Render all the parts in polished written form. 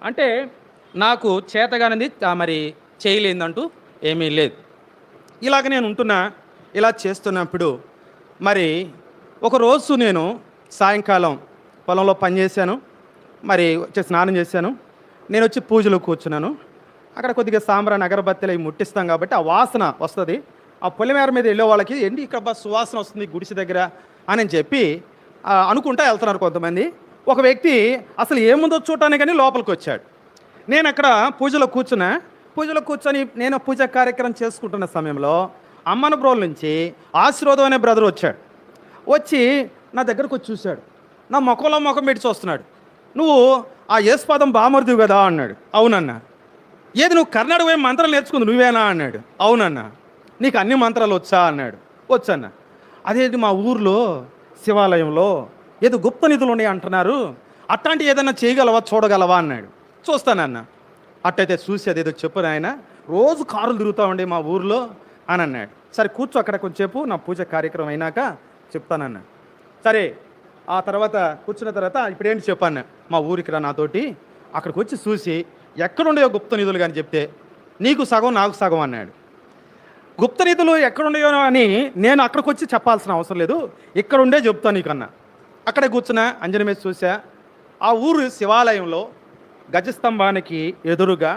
అంటే నాకు చేతగానిది మరి చేయలేదంటూ ఏమీ లేదు. ఇలాగ నేను ఉంటున్నా. ఇలా చేస్తున్నప్పుడు మరి ఒకరోజు నేను సాయంకాలం పొలంలో పనిచేశాను. మరి వచ్చి స్నానం చేశాను. నేను వచ్చి పూజలో కూర్చున్నాను. అక్కడ కొద్దిగా సాంబ్రాణి అగరబత్తీలు అవి ముట్టిస్తాం కాబట్టి ఆ వాసన వస్తుంది. ఆ పొలిమేర మీద వెళ్ళే వాళ్ళకి ఏంటి ఇక్కడ సువాసన వస్తుంది గుడిసె దగ్గర అని చెప్పి అనుకుంటా వెళ్తున్నారు కొంతమంది. ఒక వ్యక్తి అసలు ఏముందో చూడటానికి కానీ లోపలికి వచ్చాడు. నేను అక్కడ పూజలో కూర్చొని నేను పూజ కార్యక్రమం చేసుకుంటున్న సమయంలో అమ్మనబ్రోల నుంచి ఆశీర్వాదం అనే బ్రదర్ వచ్చాడు. వచ్చి నా దగ్గరకు వచ్చి చూశాడు. నా ముఖంలో ముఖం పెట్టి చూస్తున్నాడు. నువ్వు ఆ యేసుపాదం బామర్దివి కదా అన్నాడు. అవునన్నా. ఏది నువ్వు కర్ణాటక పోయి మంత్రాలు నేర్చుకుంది నువ్వేనా అన్నాడు. అవునన్నా. నీకు అన్ని మంత్రాలు వచ్చా అన్నాడు. వచ్చన్నా. అదేంటి మా ఊర్లో శివాలయంలో ఏదో గుప్త నిధులు ఉన్నాయి అంటున్నారు, అట్లాంటి ఏదైనా చేయగలవా చూడగలవా అన్నాడు. చూస్తానన్నా. అట్టయితే చూసి అదేదో చెప్పు నాయన, రోజు కారులు తిరుగుతూ ఉండే మా ఊర్లో అని అన్నాడు. సరే కూర్చో అక్కడ కొంచెంసేపు నా పూజ కార్యక్రమం అయినాక చెప్తానన్నాడు. సరే ఆ తర్వాత కూర్చున్న తర్వాత ఇప్పుడేంటి చెప్పాను, మా ఊరికి రా నాతోటి, అక్కడికి వచ్చి చూసి ఎక్కడుండేవో గుప్త నిధులు కానీ చెప్తే నీకు సగం నాకు సగం అన్నాడు. గుప్త నిధులు ఎక్కడుండేవో అని నేను అక్కడికి వచ్చి చెప్పాల్సిన అవసరం లేదు, ఇక్కడుండే చెప్తాను నీకన్నా. అక్కడే కూర్చున్నా, అంజనం వేసి చూసా. ఆ ఊరు శివాలయంలో గజస్తంభానికి ఎదురుగా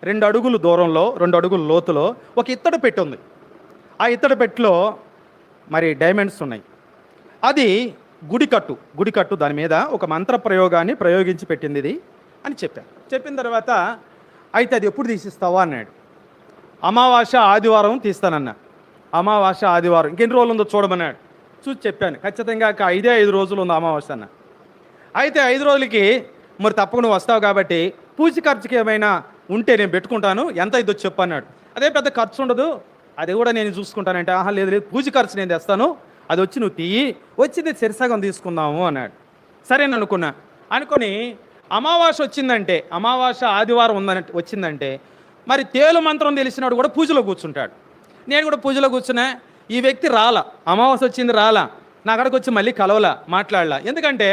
2 అడుగులు దూరంలో 2 అడుగుల లోతులో ఒక ఇత్తడి పెట్టి ఉంది. ఆ ఇత్తడి పెట్టిలో మరి డైమండ్స్ ఉన్నాయి. అది గుడికట్టు దాని మీద ఒక మంత్ర ప్రయోగాన్ని ప్రయోగించి పెట్టింది ఇది అని చెప్పాను. చెప్పిన తర్వాత అయితే అది ఎప్పుడు తీసిస్తావా అన్నాడు. అమావాస్య ఆదివారం తీస్తానన్నా. అమావాస్య ఆదివారం ఇంకెన్ని రోజులు ఉందో చూడమన్నాడు. చూసి చెప్పాను ఖచ్చితంగా 5 రోజులు ఉంది అమావాస్య అన్న. అయితే 5 రోజులకి మరి తప్పకుండా నువ్వు వస్తావు కాబట్టి పూజ ఖర్చుకి ఏమైనా ఉంటే నేను పెట్టుకుంటాను, ఎంత ఇదో చెప్పు అన్నాడు. అదే పెద్ద ఖర్చు ఉండదు, అది కూడా నేను చూసుకుంటానంటే. ఆహా లేదు పూజ ఖర్చు నేను తెస్తాను, అది వచ్చి నువ్వు తీయి, వచ్చింది చెరిసగం తీసుకుందాము అన్నాడు. సరే అనుకొని అమావాస్య వచ్చిందంటే, అమావాస్య ఆదివారం వచ్చిందంటే మరి తేలు మంత్రం తెలిసినాడు కూడా పూజలో కూర్చుంటాడు. నేను కూడా పూజలో కూర్చున్నా. ఈ వ్యక్తి రాలా, అమావాస్య వచ్చింది రాలా, నా అక్కడికి వచ్చి మళ్ళీ కలవలా, మాట్లాడలా. ఎందుకంటే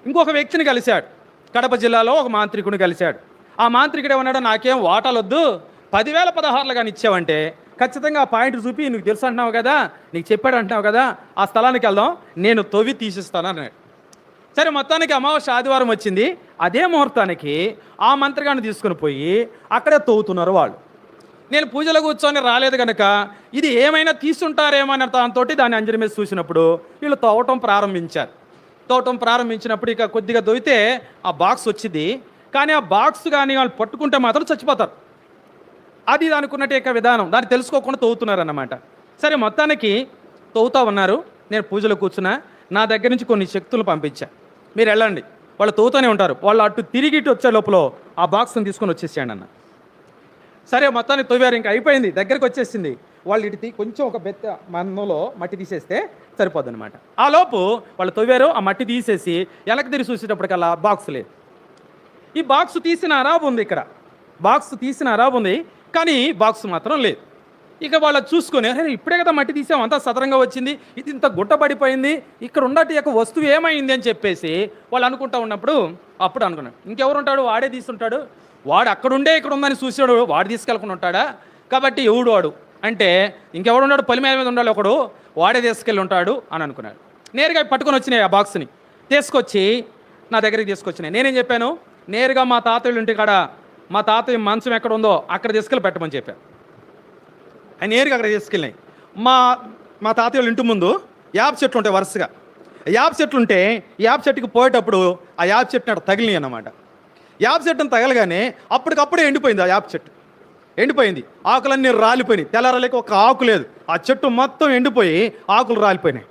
ఇంకొక వ్యక్తిని కలిశాడు, కడప జిల్లాలో ఒక మాంత్రికుని కలిశాడు. ఆ మాంత్రికుడు ఏమన్నాడు, నాకేం వాటాలు వద్దు, 10,000 16 కానీ ఇచ్చావంటే ఖచ్చితంగా ఆ పాయింట్ చూపి, నీకు తెలుసు అంటున్నావు కదా, నీకు చెప్పాడు అంటున్నావు కదా, ఆ స్థలానికి వెళ్దాం, నేను తవ్వి తీసిస్తాను అన్నాడు. సరే మొత్తానికి అమావాస్య ఆదివారం వచ్చింది. అదే ముహూర్తానికి ఆ మంత్రిగాన్ని తీసుకుని పోయి అక్కడే తవ్వుతున్నారు వాళ్ళు. నేను పూజలో కూర్చొని రాలేదు కనుక ఇది ఏమైనా తీసుంటారేమో అనే దాంతో దాన్ని అంజలి మీద చూసినప్పుడు వీళ్ళు తవ్వటం ప్రారంభించినప్పుడు ఇక కొద్దిగా దొవితే ఆ బాక్స్ వచ్చింది. కానీ ఆ బాక్స్ కానీ వాళ్ళు పట్టుకుంటే మాత్రం చచ్చిపోతారు. అది అనుకున్నట్టు ఇక విధానం, దాన్ని తెలుసుకోకుండా తవ్వుతున్నారు అన్నమాట. సరే మొత్తానికి తవ్వుతూ ఉన్నారు. నేను పూజలో కూర్చున్నా. నా దగ్గర నుంచి కొన్ని శక్తులు పంపించా, మీరు వెళ్ళండి, వాళ్ళు తవ్వుతూనే ఉంటారు, వాళ్ళు అటు తిరిగి ఇటు వచ్చే లోపల ఆ బాక్స్ని తీసుకొని వచ్చేసాడు అన్న. సరే మొత్తానికి తవ్వారు, ఇంకా అయిపోయింది, దగ్గరికి వచ్చేసింది. వాళ్ళు ఇటు కొంచెం ఒక బెత్త మన్నులో మట్టి తీసేస్తే సరిపోద్ది అనమాట. ఆ లోపు వాళ్ళు తవ్వారు, ఆ మట్టి తీసేసి వెనక్కి తిరిగి చూసేటప్పటికల్లా బాక్స్ లేదు. ఈ బాక్స్ తీసిన అరాబు ఉంది, ఇక్కడ బాక్స్ తీసిన అరాబు ఉంది, కానీ బాక్స్ మాత్రం లేదు. ఇక వాళ్ళు చూసుకొని, అరే ఇప్పుడే కదా మట్టి తీసాం, అంతా సదరంగా వచ్చింది, ఇది ఇంత గుట్టబడిపోయింది, ఇక్కడ ఉన్నట్టు యొక్క వస్తువు ఏమైంది అని చెప్పేసి వాళ్ళు అనుకుంటూ ఉన్నప్పుడు అప్పుడు అనుకున్నాడు, ఇంకెవరు ఉంటాడు, వాడే తీసుంటాడు, వాడు అక్కడుండే ఇక్కడ ఉందని చూసాడు, వాడు తీసుకెళ్ళకుండా ఉంటాడా, కాబట్టి ఎవడు వాడు అంటే ఇంకెవడున్నాడు, పొలిమేర మీద ఉండాలి ఒకడు, వాడే తీసుకెళ్ళి ఉంటాడు అని అనుకున్నాడు. నేరుగా పట్టుకొని వచ్చినాయి ఆ బాక్స్ని తీసుకొచ్చి నా దగ్గరికి తీసుకొచ్చినాయి. నేనేం చెప్పాను, నేరుగా మా తాతయ్య ఇంటికాడ మా తాతయ్య మంచం ఎక్కడ ఉందో అక్కడ తీసుకెళ్ళి పెట్టమని చెప్పాను. ఆయన నేరుగా అక్కడ తీసుకెళ్ళినాయి. మా తాతయ్య ఇంటి ముందు యాప చెట్లు ఉంటాయి వరుసగా. యాప చెట్లు ఉంటే యాప చెట్టుకి పోయేటప్పుడు ఆ యాప చెట్టుని అక్కడ తగిలినాయి అన్నమాట. యాప చెట్టును తగలగానే అప్పటికప్పుడే ఎండిపోయింది. ఆ యాప చెట్టు ఎండిపోయింది, ఆకులన్నీ రాలిపోయినాయి, తెల్లారలేక ఒక ఆకు లేదు, ఆ చెట్టు మొత్తం ఎండిపోయి ఆకులు రాలిపోయినాయి.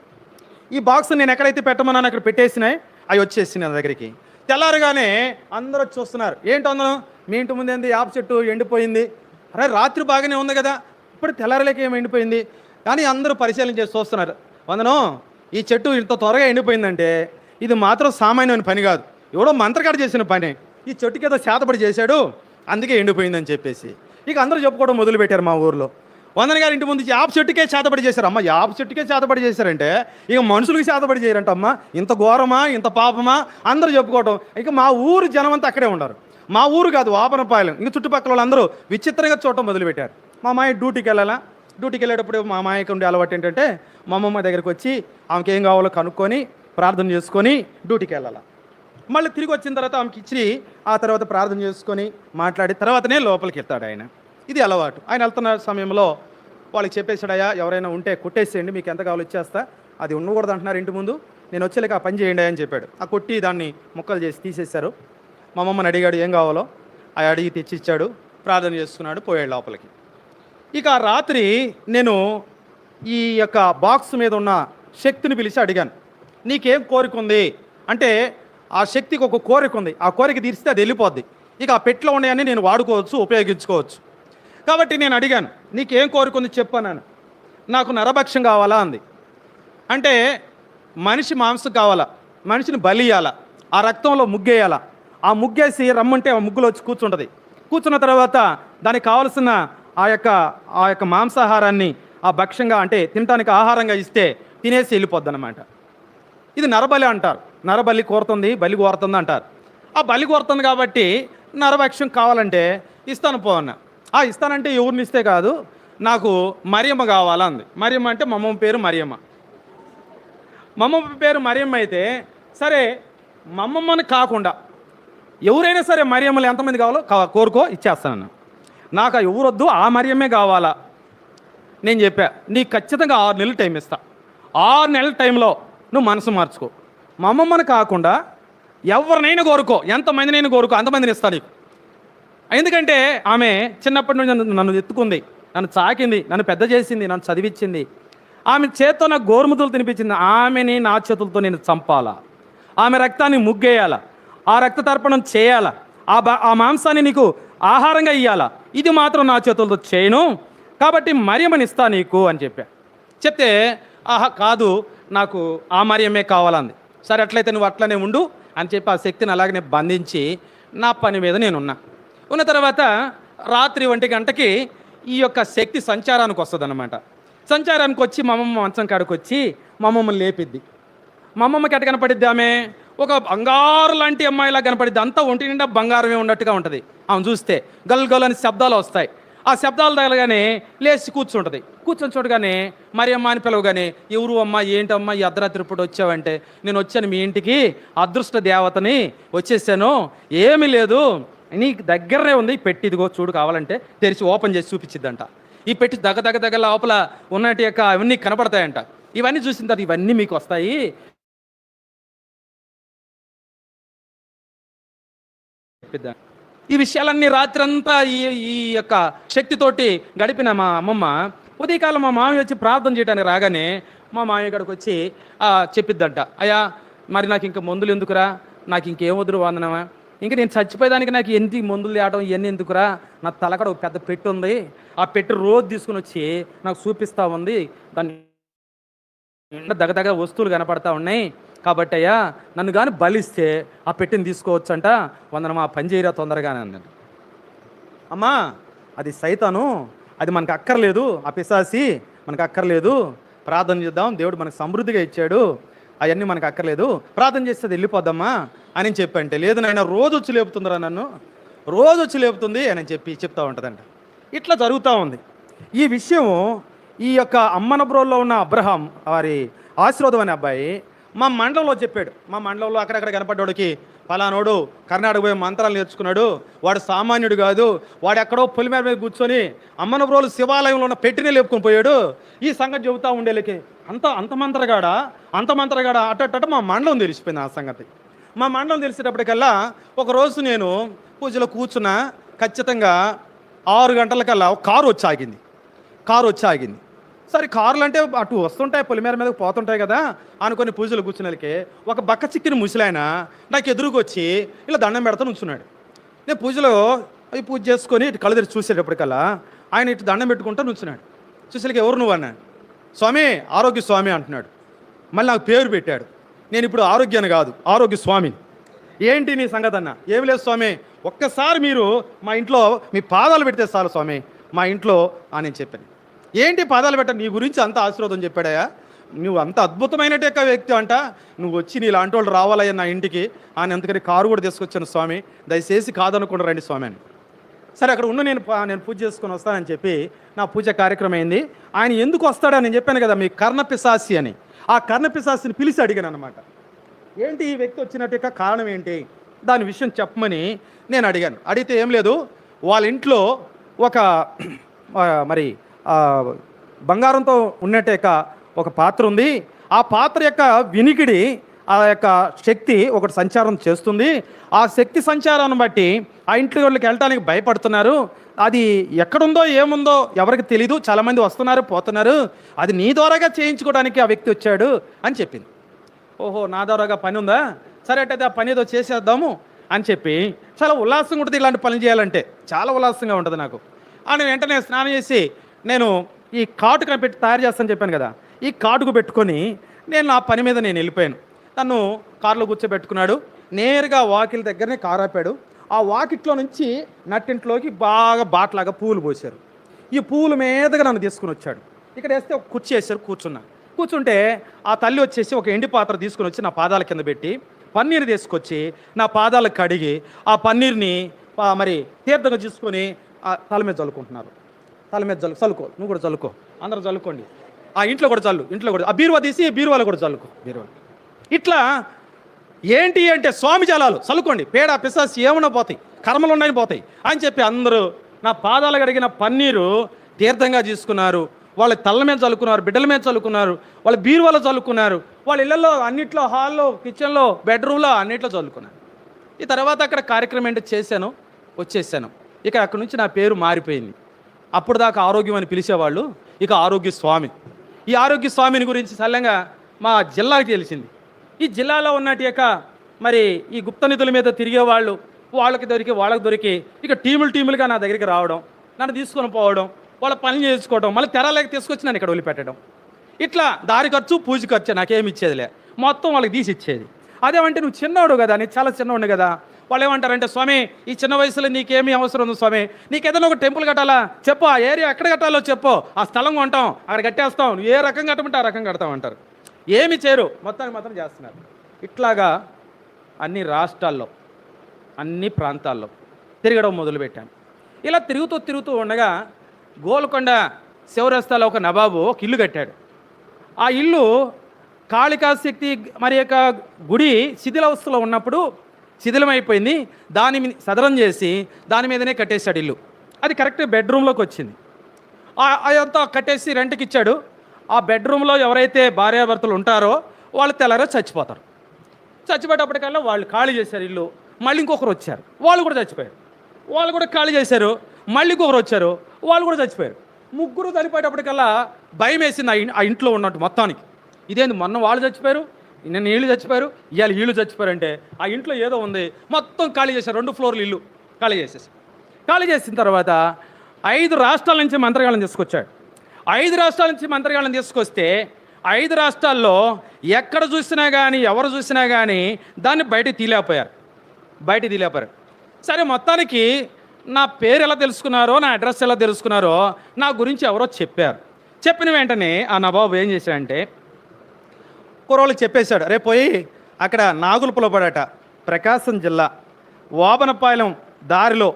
ఈ బాక్స్ నేను ఎక్కడైతే పెట్టమన్నాను అక్కడ పెట్టేసినాయి, అవి వచ్చేసినాయి నా దగ్గరికి. తెల్లారుగానే అందరూ చూస్తున్నారు, ఏంటి అందరం మీ ఇంటి ముందు ఏంది యాప చెట్టు ఎండిపోయింది, అరే రాత్రి బాగానే ఉంది కదా, ఇప్పుడు తెల్లారలేక ఏమి ఎండిపోయింది కానీ అందరూ పరిశీలన చేసి చూస్తున్నారు. వందనం, ఈ చెట్టు ఇంత త్వరగా ఎండిపోయిందంటే ఇది మాత్రం సామాన్యమైన పని కాదు, ఎవడో మంత్రగాడు చేసిన పని, ఈ చెట్టుకి ఏదో శాతపడి చేశాడు అందుకే ఎండిపోయిందని చెప్పేసి ఇక అందరూ చెప్పుకోవడం మొదలుపెట్టారు మా ఊర్లో. వందన గారి ఇంటి ముందు యాప చెట్టుకే చేతబడి చేశారు. అమ్మ యాప చెట్టుకే చేతబడి చేశారంటే ఇక మనుషులకి చేతబడి చేయరంట. అమ్మ ఇంత ఘోరమా, ఇంత పాపమా అందరూ చెప్పుకోవటం. ఇక మా ఊరు జనం అంతా అక్కడే ఉండరు. మా ఊరు కాదు, వాపనపాలెం. ఇంక చుట్టుపక్కల వాళ్ళందరూ విచిత్రంగా చూడటం మొదలుపెట్టారు. మా మాయ డ్యూటీకి వెళ్ళాలా. డ్యూటీకి వెళ్ళేటప్పుడు మా మాయకు ఉండే అలవాటు ఏంటంటే మా అమ్మమ్మ దగ్గరికి వచ్చి ఆమెకి ఏం కావాలో కనుక్కొని ప్రార్థన చేసుకొని డ్యూటీకి వెళ్ళాలా. మళ్ళీ తిరిగి వచ్చిన తర్వాత ఆమెకి ఇచ్చి ఆ తర్వాత ప్రార్థన చేసుకొని మాట్లాడి తర్వాతనే లోపలికి వెళ్తాడు ఆయన. ఇది అలవాటు. ఆయన వెళ్తున్న సమయంలో వాళ్ళకి చెప్పేసాడయ్యా, ఎవరైనా ఉంటే కొట్టేసేయండి, మీకు ఎంత కావాలో ఇచ్చేస్తా, అది ఉండకూడదు అంటున్నారు ఇంటి ముందు, నేను వచ్చేలేక ఆ పని చేయండి అని చెప్పాడు. ఆ కొట్టి దాన్ని ముక్కలు చేసి తీసేశారు. మా అమ్మమ్మని అడిగాడు ఏం కావాలో, ఆ అడిగి తెచ్చిచ్చాడు, ప్రార్థన చేసుకున్నాడు, పోయాడు లోపలికి. ఇక ఆ రాత్రి నేను ఈ యొక్క బాక్స్ మీద ఉన్న శక్తిని పిలిచి అడిగాను, నీకేం కోరిక ఉంది అంటే ఆ శక్తికి ఒక కోరిక ఉంది, ఆ కోరిక తీరిస్తే అది వెళ్ళిపోద్ది, ఇక ఆ పెట్లో ఉన్నాయని నేను వాడుకోవచ్చు, ఉపయోగించుకోవచ్చు. కాబట్టి నేను అడిగాను, నీకేం కోరిక ఉంది చెప్పన్నాను. నాకు నరభక్షం కావాలా అంది. అంటే మనిషి మాంసం కావాలా, మనిషిని బలియాలా, ఆ రక్తంలో ముగ్గేయాలా, ఆ ముగ్గేసి రమ్మంటే ఆ ముగ్గులో వచ్చి కూర్చుంటుంది. కూర్చున్న తర్వాత దానికి కావలసిన ఆ యొక్క మాంసాహారాన్ని ఆ భక్ష్యంగా అంటే తినడానికి ఆహారంగా ఇస్తే తినేసి వెళ్ళిపోద్ది అన్నమాట. ఇది నరబలి అంటారు. నరబలి కోరుతుంది, బలి కోరుతుంది అంటారు. ఆ బలి కోరుతుంది కాబట్టి నరభక్ష్యం కావాలంటే ఇస్తాను పో అన్న. ఇస్తానంటే ఎవరిని ఇస్తే కాదు, నాకు మరియమ్మ కావాలా అంది. మరియమ్మ అంటే మా అమ్మమ్మ పేరు మరియమ్మ. మా అమ్మమ్మ పేరు మరియమ్మ అయితే సరే, మా అమ్మమ్మని కాకుండా ఎవరైనా సరే మరియమ్మలు ఎంతమంది కావాలో కోరుకో, ఇచ్చేస్తానన్న. నాకు ఎవరొద్దు, ఆ మరియమ్మే కావాలా. నేను చెప్పా, నీకు ఖచ్చితంగా 6 నెలలు టైం ఇస్తా, 6 నెలల టైంలో నువ్వు మనసు మార్చుకో, మా అమ్మమ్మని కాకుండా ఎవరినైనా కోరుకో, ఎంతమందినైనా కోరుకో, అంతమందిని ఇస్తా నీకు. ఎందుకంటే ఆమె చిన్నప్పటి నుంచి నన్ను ఎత్తుకుంది, నన్ను చాకింది, నన్ను పెద్ద చేసింది, నన్ను చదివించింది. ఆమె చేత్తో నాకు గోరుముద్దలు తినిపించింది. ఆమెని నా చేతులతో నేను చంపాలా, ఆమె రక్తాన్ని ముగ్గేయాలా, ఆ రక్త తర్పణం చేయాలా, ఆ మాంసాన్ని నీకు ఆహారంగా ఇవ్వాలా, ఇది మాత్రం నా చేతులతో చేయను, కాబట్టి మరియమ్మని ఇస్తా నీకు అని చెప్తే కాదు, నాకు ఆ మరియమ్మే కావాలంది. సరే అట్లయితే నువ్వు అట్లనే ఉండు అని చెప్పి ఆ శక్తిని అలాగనే బంధించి నా పని మీద నేనున్నా. ఉన్న తర్వాత రాత్రి 1 గంటకి ఈ యొక్క శక్తి సంచారానికి వస్తుంది అన్నమాట. సంచారానికి వచ్చి మా అమ్మమ్మ మంచం కాడికి వచ్చి మా అమ్మమ్మని లేపిద్ది. మా అమ్మమ్మకి ఎట్ట కనపడిద్ది, ఆమె ఒక బంగారు లాంటి అమ్మాయిలా కనపడిద్ది. అంతా ఒంటి నిండా బంగారమే ఉన్నట్టుగా ఉంటుంది. ఆమె చూస్తే గల్ గల్ అని శబ్దాలు వస్తాయి. ఆ శబ్దాలు తగలగానే లేచి కూర్చుంటుంది. కూర్చొని చూడగానే మరి అమ్మ అని పిలవగానే, ఎవరు అమ్మ, ఏంటమ్మా ఈ అర్ధరాత్రి ఇప్పుడు వచ్చావంటే, నేను వచ్చాను మీ ఇంటికి, అదృష్ట దేవతని వచ్చేసాను, ఏమీ లేదు, నీకు దగ్గరనే ఉంది పెట్టి, ఇదిగో చూడు, కావాలంటే తెరిచి ఓపెన్ చేసి చూపించిద్దంట. ఈ పెట్టి దగ్గర లోపల ఉన్నట్టు యొక్క అవన్నీ కనపడతాయంట. ఇవన్నీ చూసిన తర్వాత ఇవన్నీ మీకు వస్తాయి, ఈ విషయాలన్నీ రాత్రంతా ఈ యొక్క శక్తితోటి గడిపిన మా అమ్మమ్మ ఉదయకాలం మా మామయ్య వచ్చి ప్రార్థన చేయడానికి రాగానే మా మామయ్య గడికి వచ్చి చెప్పిద్దంట, అయ్యా మరి నాకు ఇంకా మందులు ఎందుకురా, నాకు ఇంకేం వద్దురు వందనమా, ఇంకా నేను చచ్చిపోయేదానికి నాకు ఎన్ని మందులు తేవడం ఇవన్నీ ఎందుకురా, నా తలకడ ఒక పెద్ద పెట్టి ఉంది, ఆ పెట్టి రోజు తీసుకుని వచ్చి నాకు చూపిస్తూ ఉంది, దాన్ని దగ్గర వస్తువులు కనపడతా ఉన్నాయి, కాబట్టి అయ్యా నన్ను కానీ బలిస్తే ఆ పెట్టిని తీసుకోవచ్చు అంట, వందనమా పని చేయరా తొందరగానే అన్నాడు. అమ్మా అది సైతాను, అది మనకు అక్కర్లేదు, ఆ పిశాసి మనకు అక్కర్లేదు, ప్రార్థన చేద్దాం, దేవుడు మనకు సమృద్ధిగా ఇచ్చాడు, అవన్నీ మనకు అక్కర్లేదు, ప్రార్థన చేస్తే అది వెళ్ళిపోద్దమ్మా అని చెప్పంటే, లేదు నాయన రోజు వచ్చి లేపుతుందిరా, నన్ను రోజు వచ్చి లేపుతుంది అని చెప్తూ ఉంటుందంట. ఇట్లా జరుగుతూ ఉంది ఈ విషయం. ఈ యొక్క అమ్మనబ్రోల్లో ఉన్న అబ్రహాం వారి ఆశీర్వాదం అనే అబ్బాయి మా మండలంలో చెప్పాడు. మా మండలంలో అక్కడక్కడ కనపడ్డాడికి ఫలానోడు కర్ణాటక పోయి మంత్రాలు నేర్చుకున్నాడు, వాడు సామాన్యుడు కాదు, వాడు ఎక్కడో పులిమేర మీద కూర్చొని అమ్మనబ్రోలు శివాలయంలో ఉన్న పెట్టినే లేపుకొని పోయాడు, ఈ సంగతి చెబుతూ ఉండేలకి అంత మంత్రగాడ అట్ట మా మండలం తెలిసిపోయింది. ఆ సంగతి మా మండలం తెలిసేటప్పటికల్లా ఒకరోజు నేను పూజలో కూర్చున్నా, ఖచ్చితంగా 6 గంటలకల్లా ఒక కారు వచ్చి ఆగింది. సరే కార్లు అంటే అటు వస్తుంటాయి, పొలిమేర మీద పోతుంటాయి కదా అనుకొని పూజలు కూర్చున్నలకి ఒక బక్క చిక్కిన ముసలాయన నాకు ఎదురుకు వచ్చి ఇలా దండం పెడతా నుంచున్నాడు. నేను పూజలో పూజ చేసుకొని ఇటు కళ్ళు తెరిచి చూసేటప్పటికల్లా ఆయన ఇటు దండం పెట్టుకుంటూ నుంచున్నాడు. చూసేలకి ఎవరు నువ్వు అన్నాడు. స్వామి, ఆరోగ్య స్వామి అంటున్నాడు. మళ్ళీ నాకు పేరు పెట్టాడు. నేను ఇప్పుడు ఆరోగ్యాన్ని కాదు, ఆరోగ్య స్వామిని. ఏంటి నీ సంగతి అన్న? ఏమి లేదు స్వామి, ఒక్కసారి మీరు మా ఇంట్లో మీ పాదాలు పెడితే చాలు స్వామి, మా ఇంట్లో అని చెప్పాను. ఏంటి పాదాలు పెట్ట, నీ గురించి అంత ఆశీర్వాదం చెప్పాడయా, నువ్వు అంత అద్భుతమైనటే వ్యక్తి అంట, నువ్వు వచ్చి నీ లాంటి వాళ్ళు రావాలయ్యా నా ఇంటికి అని, అందుకని కారు కూడా తీసుకొచ్చాను స్వామి, దయచేసి కాదనుకుండా రండి స్వామి అని. సరే అక్కడ ఉన్న నేను పూజ చేసుకొని వస్తానని చెప్పి నా పూజ కార్యక్రమం అయింది. ఆయన ఎందుకు వస్తాడని నేను చెప్పాను కదా మీ కర్ణపిశాసి అని, ఆ కర్ణపిశాసిని పిలిచి అడిగాను అనమాట. ఏంటి ఈ వ్యక్తి వచ్చినట్టు కారణం ఏంటి, దాని విషయం చెప్పమని నేను అడిగాను. అడిగితే ఏం లేదు, వాళ్ళ ఇంట్లో ఒక మరి బంగారంతో ఉన్నట్టే ఒక పాత్ర ఉంది. ఆ పాత్ర యొక్క వినికిడి, ఆ యొక్క శక్తి ఒకటి సంచారం చేస్తుంది. ఆ శక్తి సంచారాన్ని బట్టి ఆ ఇంట్లో వాళ్ళకి వెళ్ళటానికి భయపడుతున్నారు. అది ఎక్కడుందో ఏముందో ఎవరికి తెలీదు, చాలామంది వస్తున్నారు పోతున్నారు, అది నీ ద్వారాగా చేయించుకోవడానికి ఆ వ్యక్తి వచ్చాడు అని చెప్పింది. ఓహో, నా ద్వారాగా పని ఉందా, సరే అంటే ఆ పని ఏదో చేసేద్దాము అని చెప్పి, చాలా ఉల్లాసంగా ఉంటుంది ఇలాంటి పనులు చేయాలంటే, చాలా ఉల్లాసంగా ఉంటుంది నాకు. అని వెంటనే స్నానం చేసి నేను ఈ కాటుకు పెట్టి తయారు చేస్తానని చెప్పాను కదా, ఈ కాటుకు పెట్టుకొని నేను నా పని మీద నేను వెళ్ళిపోయాను. నన్ను కారులో కూర్చోబెట్టుకున్నాడు, నేరుగా వాకిలి దగ్గరనే కారు ఆపాడు. ఆ వాకిట్లో నుంచి నట్టింట్లోకి బాగా బాట్లాగా పూలు పోసారు. ఈ పూల మీదగా నన్ను తీసుకుని వచ్చాడు. ఇక్కడ వేస్తే ఒక కుర్చీ వేసారు, కూర్చుంటే ఆ తల్లి వచ్చేసి ఒక ఎండి పాత్ర తీసుకుని వచ్చి నా పాదాల కింద పెట్టి పన్నీరు తీసుకొచ్చి నా పాదాలకు కడిగి ఆ పన్నీర్ని మరి తీర్థంగా తీసుకొని తల మీద చల్లుకుంటున్నారు. తల మీద చల్లుకో, నువ్వు కూడా చల్లుకో, అందరూ చల్లుకోండి, ఆ ఇంట్లో కూడా ఇంట్లో కూడా ఆ బీరువా తీసి బీరువాలో కూడా చల్లుకో, బీరువా. ఇట్లా ఏంటి అంటే స్వామి జలాలు చల్లుకోండి, పేడ పిశాసి ఏమన్నా పోతాయి, కర్మలు ఉన్నాయని పోతాయి అని చెప్పి అందరూ నా పాదాలు కడిగిన పన్నీరు తీర్థంగా తీసుకున్నారు. వాళ్ళ తల్ల మీద చల్లుకున్నారు, బిడ్డల మీద చల్లుకున్నారు, వాళ్ళ బీరువాలో చల్లుకున్నారు, వాళ్ళ ఇళ్లలో అన్నిట్లో, హాల్లో, కిచెన్లో, బెడ్రూమ్లో అన్నిట్లో చల్లుకున్నారు. ఈ తర్వాత అక్కడ కార్యక్రమం ఏంటో చేశాను, వచ్చేసాను. ఇక అక్కడి నుంచి నా పేరు మారిపోయింది. అప్పుడు దాకా ఆరోగ్యం అని పిలిచేవాళ్ళు, ఇక ఆరోగ్య స్వామి. ఈ ఆరోగ్య స్వామిని గురించి సల్లంగా మా జిల్లాకి తెలిసింది. ఈ జిల్లాలో ఉన్నట్టు మరి ఈ గుప్త నిధుల మీద తిరిగేవాళ్ళు వాళ్ళకి దొరికి ఇక టీములుగా నా దగ్గరికి రావడం, నన్ను తీసుకొని పోవడం, వాళ్ళ పని చేసుకోవడం, మళ్ళీ తెరలేక తీసుకొచ్చి నన్ను ఇక్కడ వదిలిపెట్టడం. ఇట్లా దారి ఖర్చు, పూజ ఖర్చు నాకేమి ఇచ్చేదిలే, మొత్తం వాళ్ళకి తీసి ఇచ్చేది. అదేమంటే నువ్వు చిన్నవాడు కదా, నేను చాలా చిన్నవాడు కదా. వాళ్ళు ఏమంటారంటే, స్వామి ఈ చిన్న వయసులో నీకేమీ అవసరం ఉంది స్వామి, నీకు ఏదైనా ఒక టెంపుల్ కట్టాలా చెప్పు, ఆ ఏరియా ఎక్కడ కట్టాలో చెప్పు, ఆ స్థలం కొంటాం, అక్కడ కట్టేస్తాం, నువ్వు ఏ రకం కట్టమంటే ఆ రకం కడతామంటారు. ఏమి చేయరు, మొత్తానికి మాత్రం చేస్తున్నారు. ఇట్లాగా అన్ని రాష్ట్రాల్లో, అన్ని ప్రాంతాల్లో తిరగడం మొదలుపెట్టాను. ఇలా తిరుగుతూ ఉండగా గోల్కొండ శివరస్తాలో ఒక నవాబు ఒక ఇల్లు కట్టాడు. ఆ ఇల్లు కాళికాశక్తి మరి యొక్క గుడి శిథిలావస్థలో ఉన్నప్పుడు శిథిలమైపోయింది, దాని సదరం చేసి దాని మీదనే కట్టేశాడు ఇల్లు. అది కరెక్ట్ బెడ్రూమ్లోకి వచ్చింది. అదంతా కట్టేసి రెంట్కి ఇచ్చాడు. ఆ బెడ్రూమ్లో ఎవరైతే భార్యాభర్తలు ఉంటారో వాళ్ళు తెల్లారో చచ్చిపోతారు. చచ్చిపోయేటప్పటికల్లా వాళ్ళు ఖాళీ చేశారు ఇల్లు. మళ్ళీ ఇంకొకరు వచ్చారు, వాళ్ళు కూడా చచ్చిపోయారు. వాళ్ళు కూడా ఖాళీ చేశారు, మళ్ళీ ఇంకొకరు వచ్చారు, వాళ్ళు కూడా చచ్చిపోయారు. ముగ్గురు చనిపోయేటప్పటికల్లా భయం వేసింది ఆ ఇంట్లో ఉన్నట్టు మొత్తానికి. ఇదేంది, మొన్న వాళ్ళు చచ్చిపోయారు, నిన్న వీళ్ళు చచ్చిపోయారు, ఇవాళ వీళ్ళు చచ్చిపోయారంటే ఆ ఇంట్లో ఏదో ఉంది. మొత్తం ఖాళీ చేశారు, 2 ఫ్లోర్లు ఇల్లు ఖాళీ చేసేసి. ఖాళీ చేసిన తర్వాత 5 రాష్ట్రాల నుంచి మంత్రగాళ్ళని తీసుకొచ్చాడు. 5 రాష్ట్రాల నుంచి మంత్రగాళ్ళని తీసుకొస్తే 5 రాష్ట్రాల్లో ఎక్కడ చూసినా కానీ, ఎవరు చూసినా కానీ దాన్ని బయటికి తీలేకపోయారు. సరే, మొత్తానికి నా పేరు ఎలా తెలుసుకున్నారో, నా అడ్రస్ ఎలా తెలుసుకున్నారో, నా గురించి ఎవరో చెప్పారు. చెప్పిన వెంటనే ఆ నవాబు ఏం చేశాడంటే కుర్రోళ్ళకి చెప్పేశాడు, రేపు పోయి అక్కడ నాగులపులపడట, ప్రకాశం జిల్లా వాబనపాలెం దారిలో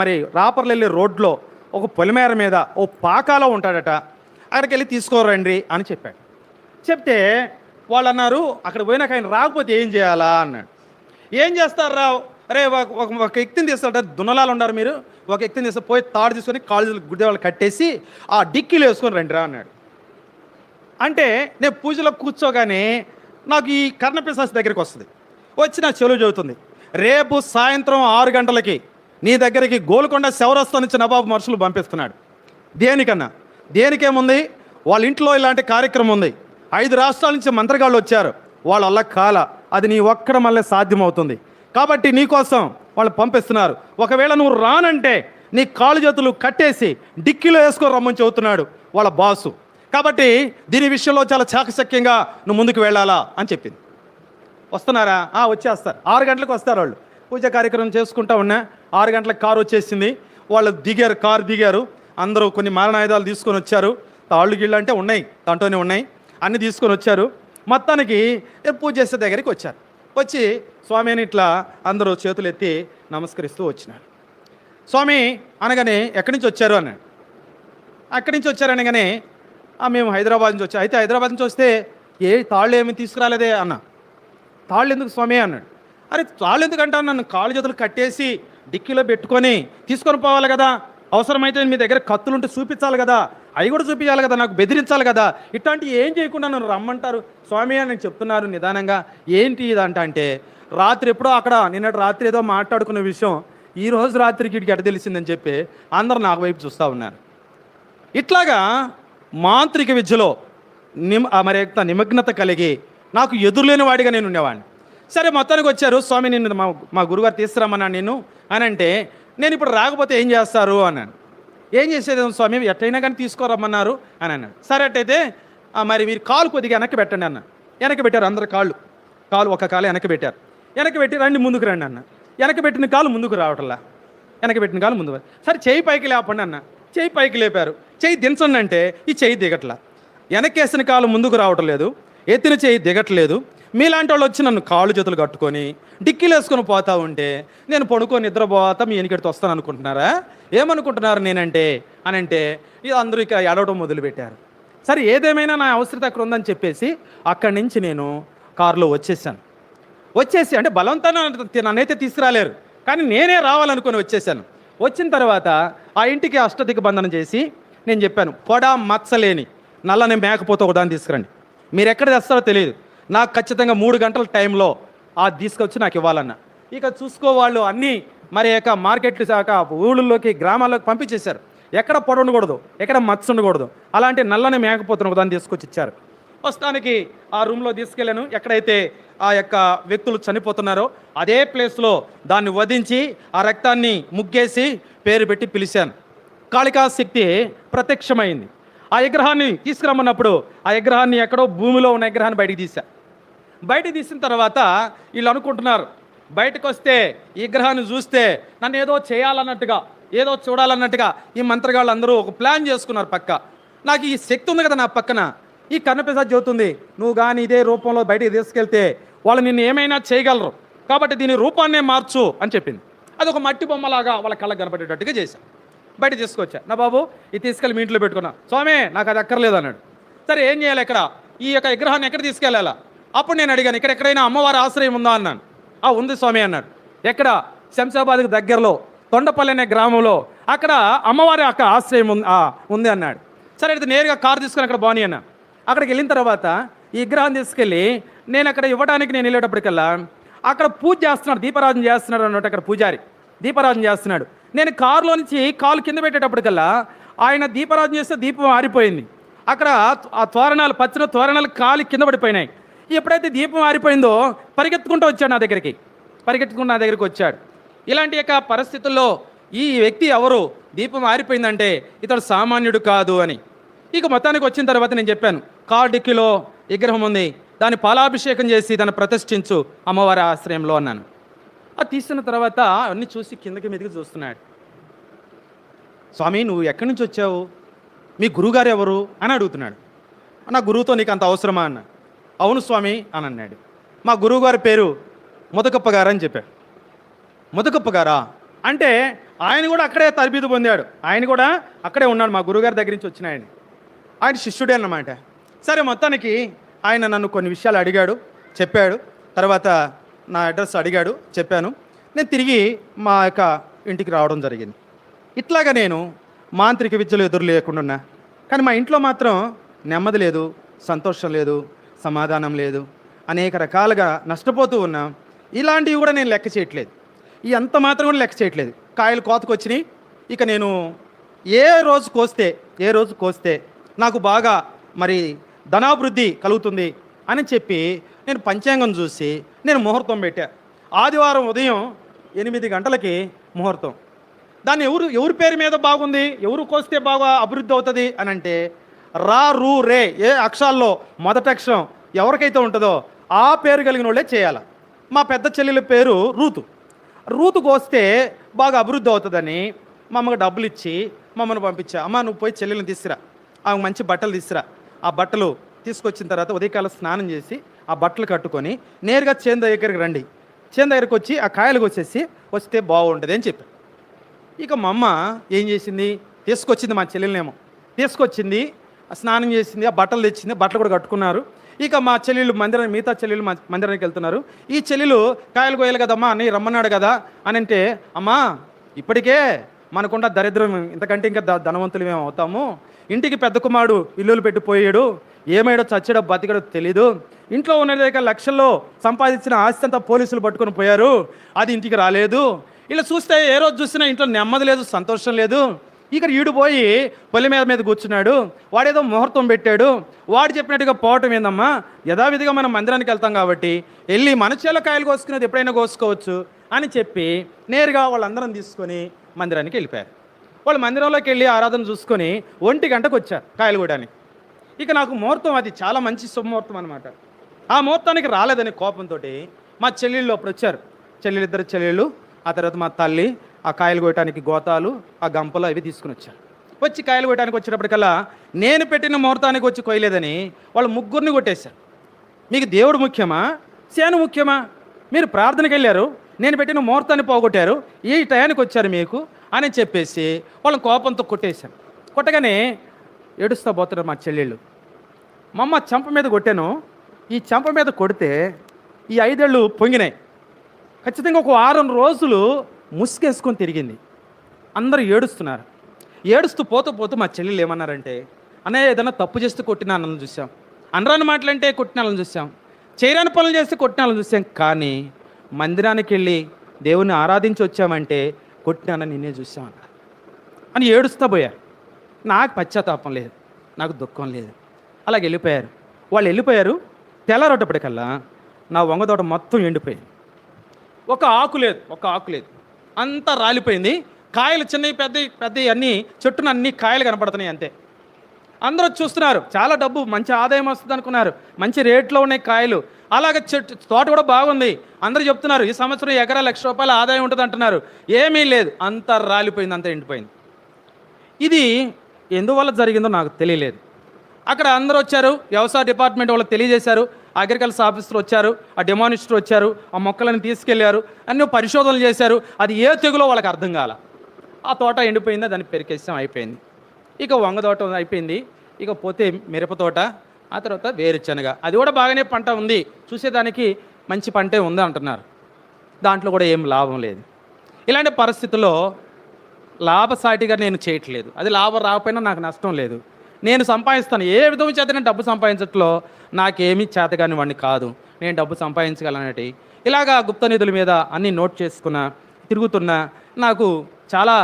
మరి రాపర్లెల్లి రోడ్లో ఒక పొలిమేర మీద ఓ పాకాలో ఉంటాడట, అక్కడికి వెళ్ళి తీసుకోరండి అని చెప్పాడు. చెప్తే వాళ్ళు అన్నారు, అక్కడ పోయినాక ఆయన రాకపోతే ఏం చేయాలా అన్నాడు. ఏం చేస్తారు రా, అరే ఒక వ్యక్తిని తీస్తారట, దున్నలాలు ఉన్నారు మీరు, ఒక వ్యక్తిని తీస్తారు, పోయి తాడు తీసుకొని కాళ్ళు గుడ్డే వాళ్ళు కట్టేసి ఆ డిక్కీలు వేసుకొని రండి రా అన్నాడు. అంటే నేను పూజలో కూర్చోగానే నాకు ఈ కర్ణపిశాసి దగ్గరికి వస్తుంది, వచ్చి నా చెలువు చెబుతుంది, రేపు సాయంత్రం 6 గంటలకి నీ దగ్గరికి గోల్కొండ శివరస్తా నుంచి నవాబు మనుషులు పంపిస్తున్నాడు. దేనికేముంది, వాళ్ళ ఇంట్లో ఇలాంటి కార్యక్రమం ఉంది, 5 రాష్ట్రాల నుంచి మంత్రగాళ్ళు వచ్చారు, వాళ్ళ వల్ల కాల, అది నీ ఒక్కడ మళ్ళీ సాధ్యమవుతుంది, కాబట్టి నీకోసం వాళ్ళు పంపిస్తున్నారు, ఒకవేళ నువ్వు రానంటే నీ కాళ్ళు చేతులు కట్టేసి డిక్కీలో వేసుకొని రమ్మని చెబుతున్నాడు వాళ్ళ బాసు, కాబట్టి దీని విషయంలో చాలా చాకచక్యంగా నువ్వు ముందుకు వెళ్ళాలా అని చెప్పింది. వస్తున్నారా? వచ్చేస్తారు, 6 గంటలకు వస్తారు వాళ్ళు. పూజ కార్యక్రమం చేసుకుంటా ఉన్నా, 6 గంటలకు కారు వచ్చేసింది. వాళ్ళు కారు దిగారు, అందరూ కొన్ని మారణాయుధాలు తీసుకొని వచ్చారు. తాళ్ళు గిళ్ళు అంటే ఉన్నాయి, దాంట్లోనే ఉన్నాయి. అన్నీ తీసుకొని వచ్చారు. మొత్తానికి పూజ చేసే దగ్గరికి వచ్చారు. వచ్చి స్వామి అని ఇట్లా అందరూ చేతులు ఎత్తి నమస్కరిస్తూ వచ్చినారు. స్వామి అనగానే ఎక్కడి నుంచి వచ్చారు అన్నాడు. అక్కడి నుంచి వచ్చారు అనగానే మేము హైదరాబాద్ నుంచి వచ్చాం. అయితే హైదరాబాద్ నుంచి వస్తే తాళ్ళు ఏమి తీసుకురాలేదే అన్న. తాళ్ళు ఎందుకు స్వామి అన్నాడు. అరే తాళ్ళు ఎందుకంటాను, నన్ను కాళ్ళు చేతులు కట్టేసి డిక్కీలో పెట్టుకొని తీసుకొని పోవాలి కదా, అవసరమైతే మీ దగ్గర కత్తులు ఉంటే చూపించాలి కదా, అవి కూడా చూపించాలి కదా, నాకు బెదిరించాలి కదా, ఇట్లాంటివి ఏం చేయకుండా నన్ను రమ్మంటారు స్వామి అని చెప్తున్నారు నిదానంగా. ఏంటి ఇదంట అంటే రాత్రి ఎప్పుడో అక్కడ నిన్నటి రాత్రి ఏదో మాట్లాడుకున్న విషయం ఈ రోజు రాత్రికి ఇటుకి ఎట తెలిసిందని చెప్పి అందరూ నాకు వైపు చూస్తూ ఉన్నారు. ఇట్లాగా మాంత్రిక విద్యలో మరి నిమగ్నత కలిగి నాకు ఎదురులేని వాడిగా నేను ఉండేవాడిని. సరే మొత్తానికి వచ్చారు. స్వామి నిన్ను మా గురుగారు తీసుకురమ్మన్నాను నేను అని అంటే, నేను ఇప్పుడు రాకపోతే ఏం చేస్తారు అన్నాను. ఏం చేసేది స్వామి, ఎట్లయినా కానీ తీసుకోరమ్మన్నారు అని అన్నాడు. సరే అట్టయితే మరి మీరు కాలు కొద్దిగా వెనక్కి పెట్టండి అన్న. వెనక్కి పెట్టారు అందరు కాలు ఒక కాలు వెనక్కి పెట్టారు. వెనక్కి పెట్టి రండి ముందుకు రండి అన్న. వెనక్కి పెట్టిన కాలు ముందుకు రావట్లా, వెనక్కి పెట్టిన కాలు ముందుకు. సరే చెయ్యి పైకి లేపండి అన్న. చెయ్యి పైకి లేపారు. చెయ్యి దించండి అంటే ఈ చెయ్యి దిగట్లా. వెనక్కేసిన కాలు ముందుకు రావటం లేదు, ఎత్తిన చెయ్యి దిగట్లేదు. మీలాంటి వాళ్ళు వచ్చి నన్ను కాళ్ళు చేతులు కట్టుకొని డిక్కీలు వేసుకొని పోతా ఉంటే నేను పడుకొని నిద్రపోతా మీ వెనకడితో వస్తాను అనుకుంటున్నారా, ఏమనుకుంటున్నారు నేనంటే అని అంటే ఇది అందరూ ఇక ఏడవడం మొదలుపెట్టారు. సరే ఏదేమైనా నా అవసరత అక్కడ ఉందని చెప్పేసి అక్కడి నుంచి నేను కారులో వచ్చేసి అంటే బలవంతాన్ని నన్నైతే తీసుకురాలేరు, కానీ నేనే రావాలనుకొని వచ్చేసాను. వచ్చిన తర్వాత ఆ ఇంటికి అష్టదిగ్బంధనం చేసి నేను చెప్పాను, పొడ మచ్చలేని నల్లని మేకపోతే ఒకదాన్ని తీసుకురండి, మీరు ఎక్కడ తెస్తారో తెలియదు, నాకు ఖచ్చితంగా 3 గంటల టైంలో తీసుకొచ్చి నాకు ఇవ్వాలన్న. ఇక చూసుకోవాళ్ళు అన్నీ మరి యొక్క మార్కెట్లు శాఖ ఊళ్ళలోకి గ్రామాల్లోకి పంపించేశారు. ఎక్కడ పొడ ఉండకూడదు, ఎక్కడ మచ్చ ఉండకూడదు, అలాంటి నల్లని మేకపోతున్న ఒకదాన్ని తీసుకొచ్చి ఇచ్చారు. ప్రస్తుతానికి ఆ రూమ్లో తీసుకెళ్ళాను. ఎక్కడైతే ఆ యొక్క వ్యక్తులు చనిపోతున్నారో అదే ప్లేస్లో దాన్ని వధించి ఆ రక్తాన్ని ముగ్గేసి పేరు పెట్టి పిలిచాను. కాళికాశక్తి ప్రత్యక్షమైంది. ఆ విగ్రహాన్ని తీసుకురమ్మన్నప్పుడు ఆ విగ్రహాన్ని ఎక్కడో భూమిలో ఉన్న విగ్రహాన్ని బయటికి తీసిన తర్వాత వీళ్ళు అనుకుంటున్నారు, బయటకు వస్తే ఈ విగ్రహాన్ని చూస్తే నన్ను ఏదో చేయాలన్నట్టుగా, ఏదో చూడాలన్నట్టుగా ఈ మంత్రగాళ్ళు అందరూ ఒక ప్లాన్ చేసుకున్నారు. నాకు ఈ శక్తి ఉంది కదా నా పక్కన, ఈ కన్నప్రసాద్ చెబుతుంది, నువ్వు కానీ ఇదే రూపంలో బయటికి తీసుకెళ్తే వాళ్ళు నిన్ను ఏమైనా చేయగలరు, కాబట్టి దీని రూపాన్నే మార్చు అని చెప్పింది. అది ఒక మట్టి బొమ్మలాగా వాళ్ళ కళ్ళకు కనపడేటట్టుగా చేశాను. బయట తీసుకొచ్చా. నా బాబు ఇది తీసుకెళ్ళి మీ ఇంట్లో పెట్టుకున్నా. స్వామి నాకు అది అక్కర్లేదు అన్నాడు. సరే ఏం చేయాలి, ఎక్కడ ఈ యొక్క విగ్రహాన్ని ఎక్కడ తీసుకెళ్ళాలా? అప్పుడు నేను అడిగాను, ఎక్కడైనా అమ్మవారి ఆశ్రయం ఉందా అన్నాను. ఉంది స్వామి అన్నాడు. ఎక్కడ? శంషాబాద్కి దగ్గరలో తొండపల్లి అనే గ్రామంలో అక్కడ అమ్మవారి అక్క ఆశ్రయం ఉంది అన్నాడు. సరే అయితే నేరుగా కారు తీసుకొని అక్కడ బాని అన్నా. అక్కడికి వెళ్ళిన తర్వాత ఈ విగ్రహాన్ని తీసుకెళ్ళి నేను అక్కడ ఇవ్వడానికి నేను వెళ్ళేటప్పటికల్లా అక్కడ పూజ చేస్తున్నాడు, దీపారాధన చేస్తున్నాడు అన్నట్టు. అక్కడ పూజారి దీపారాధన చేస్తున్నాడు. నేను కారులో నుంచి కాలు కింద పెట్టేటప్పటికల్లా ఆయన దీపారాధన చేస్తే దీపం ఆరిపోయింది. అక్కడ ఆ తోరణాలు, పచ్చిన తోరణాలు కాలు కింద పడిపోయినాయి. ఎప్పుడైతే దీపం ఆరిపోయిందో పరిగెత్తుకుంటూ వచ్చాడు నా దగ్గరికి వచ్చాడు. ఇలాంటి యొక్క పరిస్థితుల్లో ఈ వ్యక్తి ఎవరు, దీపం ఆరిపోయిందంటే ఇతడు సామాన్యుడు కాదు అని. ఇక మొత్తానికి వచ్చిన తర్వాత నేను చెప్పాను, కారు డిక్కీలో విగ్రహం ఉంది, దాన్ని పాలాభిషేకం చేసి దాన్ని ప్రతిష్ఠించు అమ్మవారి ఆశ్రయంలో అన్నాను. అది తీసిన తర్వాత అన్నీ చూసి కిందకి మీదకి చూస్తున్నాడు. స్వామి నువ్వు ఎక్కడి నుంచి వచ్చావు, మీ గురువుగారు ఎవరు అని అడుగుతున్నాడు. నా గురువుతో నీకు అంత అవసరమా అన్న. అవును స్వామి అని అన్నాడు. మా గురువుగారి పేరు ముదకప్ప గారు అని చెప్పాడు. ముదకప్ప గారా అంటే ఆయన కూడా అక్కడే తరబీదు పొందాడు, ఆయన కూడా అక్కడే ఉన్నాడు, మా గురువుగారి దగ్గర నుంచి వచ్చిన ఆయన శిష్యుడే అన్నమాట. సరే మొత్తానికి ఆయన నన్ను కొన్ని విషయాలు అడిగాడు, చెప్పాడు. తర్వాత నా అడ్రస్ అడిగాడు, చెప్పాను. నేను తిరిగి మా యొక్క ఇంటికి రావడం జరిగింది. ఇట్లాగా నేను మాంత్రిక విద్యలు ఎదురు లేకుండా, కానీ మా ఇంట్లో మాత్రం నెమ్మది లేదు, సంతోషం లేదు, సమాధానం లేదు, అనేక రకాలుగా నష్టపోతూ ఉన్నా. ఇలాంటివి కూడా నేను లెక్క చేయట్లేదు, ఈ అంత మాత్రం కూడా లెక్క చేయట్లేదు. కాయలు కోతకు వచ్చినాయి. ఇక నేను ఏ రోజు కోస్తే నాకు బాగా మరి ధనాభివృద్ధి కలుగుతుంది అని చెప్పి నేను పంచాంగం చూసి నేను ముహూర్తం పెట్టా. ఆదివారం ఉదయం 8 గంటలకి ముహూర్తం. దాన్ని ఎవరి పేరు మీద బాగుంది, ఎవరు కోస్తే బాగా అభివృద్ధి అవుతుంది అని అంటే రా రూ రే ఏ అక్షరాల్లో మొదటి అక్షరం ఎవరికైతే ఉంటుందో ఆ పేరు కలిగిన వాళ్ళే చేయాలి. మా పెద్ద చెల్లెల పేరు రూతు కోస్తే బాగా అభివృద్ధి అవుతుందని మా అమ్మకి డబ్బులు ఇచ్చి మమ్మల్ని పంపించా. అమ్మ నువ్వు పోయి చెల్లెలను తీసుకురా, ఆమె మంచి బట్టలు తీసుకురా, ఆ బట్టలు తీసుకొచ్చిన తర్వాత ఉదయకాలం స్నానం చేసి ఆ బట్టలు కట్టుకొని నేరుగా చేను దగ్గరికి రండి, చేను దగ్గరికి వచ్చి ఆ కాయలు కోసేసి వస్తే బాగుంటుంది అని చెప్పారు. ఇక మా అమ్మ ఏం చేసింది, తీసుకొచ్చింది, మా చెల్లెలనేమో తీసుకొచ్చింది, స్నానం చేసింది, ఆ బట్టలు తెచ్చింది, బట్టలు కూడా కట్టుకున్నారు. ఇక మా చెల్లెళ్ళు మిగతా చెల్లెళ్ళు మందిరానికి వెళ్తున్నారు. ఈ చెల్లెలు కాయలు కోయాలి కదమ్మా అని రమ్మన్నాడు కదా అని అంటే, అమ్మా ఇప్పటికే మనకుండా దరిద్రం, ఇంతకంటే ఇంకా ధనవంతులు మేము అవుతాము, ఇంటికి పెద్ద కుమారుడు ఇల్లులు పెట్టిపోయాడు, ఏమైడో చచ్చాడో బతికడో తెలీదు, ఇంట్లో ఉన్న దగ్గర లక్షల్లో సంపాదించిన ఆస్తి అంతా పోలీసులు పట్టుకొని పోయారు, అది ఇంటికి రాలేదు, ఇలా చూస్తే ఏ రోజు చూసినా ఇంట్లో నెమ్మది లేదు, సంతోషం లేదు. ఇక్కడ ఈడు పోయి పొలి మీద కూర్చున్నాడు, వాడేదో ముహూర్తం పెట్టాడు, వాడు చెప్పినట్టుగా పోవటం ఏందమ్మా, యథావిధిగా మనం మందిరానికి వెళ్తాం కాబట్టి వెళ్ళి మన చేల కాయలు కోసుకునేది ఎప్పుడైనా కోసుకోవచ్చు అని చెప్పి నేరుగా వాళ్ళందరం తీసుకొని మందిరానికి వెళ్ళిపోయారు. వాళ్ళు మందిరంలోకి వెళ్ళి ఆరాధన చూసుకొని 1 గంటకు వచ్చారు కాయలు కోయడానికి. ఇక నాకు ముహూర్తం అది చాలా మంచి శుభముహూర్తం అనమాట. ఆ ముహూర్తానికి రాలేదని కోపంతో మా చెల్లెళ్ళు అప్పుడు వచ్చారు, ఇద్దరు చెల్లెళ్ళు, ఆ తర్వాత మా తల్లి ఆ కాయలు కోయటానికి గోతాలు, ఆ గంపలు అవి తీసుకుని వచ్చారు. వచ్చి కాయలు కోయటానికి వచ్చేటప్పటికల్లా నేను పెట్టిన ముహూర్తానికి వచ్చి కొయ్యలేదని వాళ్ళు ముగ్గురిని కొట్టేశారు. మీకు దేవుడు ముఖ్యమా, సేను ముఖ్యమా? మీరు ప్రార్థనకి వెళ్ళారు, నేను పెట్టిన ముహూర్తాన్ని పోగొట్టారు, ఈ టయానికి వచ్చారు మీకు అని చెప్పేసి వాళ్ళని కోపంతో కొట్టేశాను. కొట్టగానే ఏడుస్తా పోతున్నారు మా చెల్లెళ్ళు. మా అమ్మ చెంప మీద కొట్టాను. ఈ చెంప మీద కొడితే ఈ 5 ఏళ్ళు పొంగినాయి. ఖచ్చితంగా ఒక 6 రోజులు ముసుగేసుకొని తిరిగింది. అందరూ ఏడుస్తున్నారు. ఏడుస్తూ పోతూ మా చెల్లెళ్ళు ఏమన్నారంటే, అన్నయ్య ఏదైనా తప్పు చేస్తే కొట్టిన అన్నను చూసాం, అనరాని మాటలంటే కొట్టిన వాళ్ళని చూసాం, చేయరాని పనులు చేస్తే కొట్టిన వాళ్ళని చూసాం, కానీ మందిరానికి వెళ్ళి దేవుణ్ణి ఆరాధించి వచ్చామంటే కొట్టినానని నిన్నే చూసామన్నారు అని ఏడుస్తూ పోయారు. నాకు పశ్చాత్తాపం లేదు, నాకు దుఃఖం లేదు. అలాగే వెళ్ళిపోయారు. వాళ్ళు వెళ్ళిపోయారు. తెల్లారొట్టప్పటికల్లా నా వంగతోట మొత్తం ఎండిపోయింది. ఒక ఆకు లేదు, అంతా రాలిపోయింది. కాయలు చిన్నవి పెద్దవి అన్నీ చెట్టున అన్ని కాయలు కనపడుతున్నాయి అంతే. అందరూ చూస్తున్నారు, చాలా డబ్బు, మంచి ఆదాయం వస్తుంది అనుకున్నారు, మంచి రేట్లో ఉన్నాయి కాయలు. అలాగే తోట కూడా బాగుంది. అందరూ చెప్తున్నారు ఈ సంవత్సరం ఎకరా ₹1,00,000 ఆదాయం ఉంటుంది అంటున్నారు. ఏమీ లేదు, అంతా రాలిపోయింది, అంతా ఎండిపోయింది. ఇది ఎందువల్ల జరిగిందో నాకు తెలియలేదు. అక్కడ అందరూ వచ్చారు, వ్యవసాయ డిపార్ట్మెంట్ వాళ్ళు తెలియజేశారు, అగ్రికల్చర్ ఆఫీసర్ వచ్చారు, ఆ డెమానిస్టర్ వచ్చారు, ఆ మొక్కలను తీసుకెళ్లారు, అన్నీ పరిశోధనలు చేశారు. అది ఏ తెగులో వాళ్ళకి అర్థం కాల. ఆ తోట ఎండిపోయింది, దాన్ని పెరికేసాం, అయిపోయింది. ఇక వంగ తోట అయిపోయింది. ఇక పోతే మిరప తోట, ఆ తర్వాత వేరుశనగ, అది కూడా బాగానే పంట ఉంది, చూసేదానికి మంచి పంటే ఉంది అంటున్నారు. దాంట్లో కూడా ఏం లాభం లేదు. ఇలాంటి పరిస్థితుల్లో లాభసాటిగా నేను చేయట్లేదు. అది లాభం రాకపోయినా నాకు నష్టం లేదు, నేను సంపాదిస్తాను. ఏ విధం చేత నేను డబ్బు సంపాదించట్లో నాకేమీ చేతగాని వాడిని కాదు, నేను డబ్బు సంపాదించగలనటి ఇలాగా గుప్త నిధుల మీద అన్నీ నోట్ చేసుకున్నా, తిరుగుతున్నా. నాకు చాలా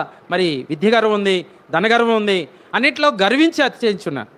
విద్య గర్వం ఉంది, ధనగర్వం ఉంది, అన్నిట్లో గర్వించి అతిశయించున్నాను.